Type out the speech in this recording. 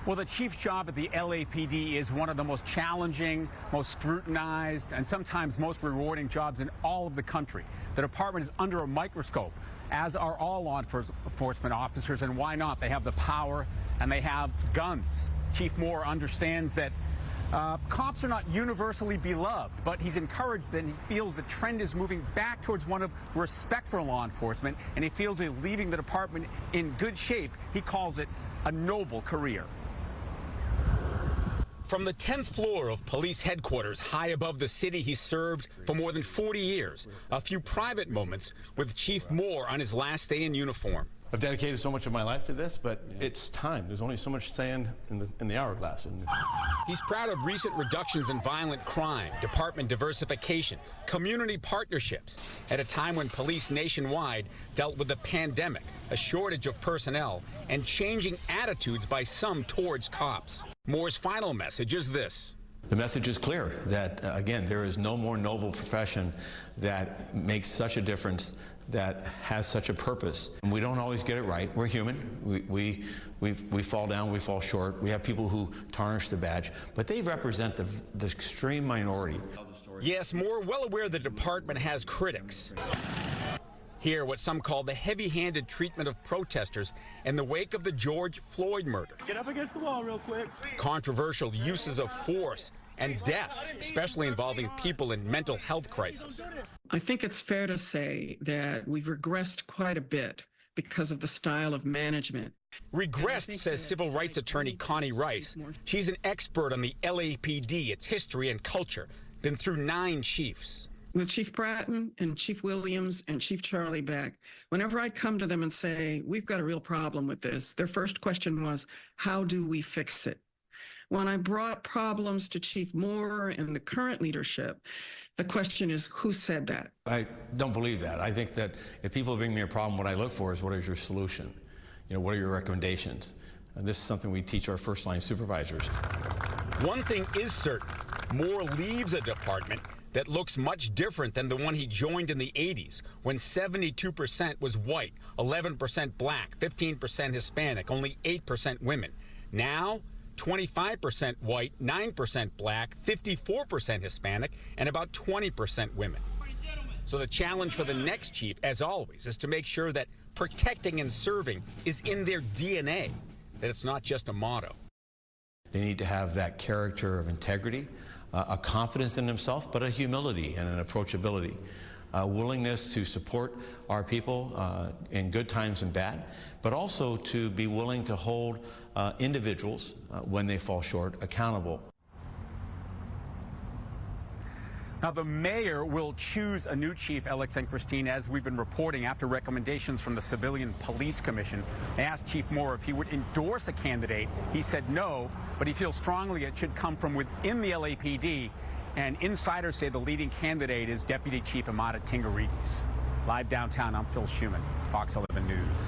Well, the chief's job at the LAPD is one of the most challenging, most scrutinized, and sometimes most rewarding jobs in all of the country. The department is under a microscope, as are all law enforcement officers, and why not? They have the power and they have guns. Chief Moore understands that cops are not universally beloved, but he's encouraged that he feels the trend is moving back towards one of respect for law enforcement, and he feels he's leaving the department in good shape. He calls it a noble career. From the 10th floor of police headquarters, high above the city he served for more than 40 years, a few private moments with Chief Moore on his last day in uniform. I've dedicated so much of my life to this, but it's time. There's only so much sand in the hourglass. He's proud of recent reductions in violent crime, department diversification, community partnerships, at a time when police nationwide dealt with the pandemic, a shortage of personnel, and changing attitudes by some towards cops. Moore's final message is this. The message is clear that, again, there is no more noble profession that makes such a difference, that has such a purpose. And we don't always get it right. We're human. We fall down, we fall short. We have people who tarnish the badge, but they represent the extreme minority. Yes, Moore well aware the department has critics. Here, what some call the heavy-handed treatment of protesters in the wake of the George Floyd murder. Get up against the wall real quick. Controversial uses of force and deaths, especially involving people in mental health crisis. I think it's fair to say that we've regressed quite a bit because of the style of management. Regressed, says civil rights attorney Connie Rice. She's an expert on the LAPD, its history and culture, been through 9 chiefs. With Chief Bratton and Chief Williams and Chief Charlie Beck, whenever I come to them and say, we've got a real problem with this, their first question was, how do we fix it? When I brought problems to Chief Moore and the current leadership, the question is, who said that? I don't believe that. I think that if people bring me a problem, what I look for is, what is your solution? You know, what are your recommendations? This is something we teach our first-line supervisors. One thing is certain, Moore leaves a department that looks much different than the one he joined in the 80s, when 72% was white, 11% black, 15% Hispanic, only 8% women. Now, 25% white, 9% black, 54% Hispanic, and about 20% women. So the challenge for the next chief, as always, is to make sure that protecting and serving is in their DNA, that it's not just a motto. They need to have that character of integrity, a confidence in themselves, but a humility and an approachability, a willingness to support our people in good times and bad, but also to be willing to hold individuals, when they fall short, accountable. Now, the mayor will choose a new chief, Alex and Christine, as we've been reporting, after recommendations from the Civilian Police Commission. I asked Chief Moore if he would endorse a candidate. He said no, but he feels strongly it should come from within the LAPD. And insiders say the leading candidate is Deputy Chief Amada Tingarides. Live downtown, I'm Phil Shuman, Fox 11 News.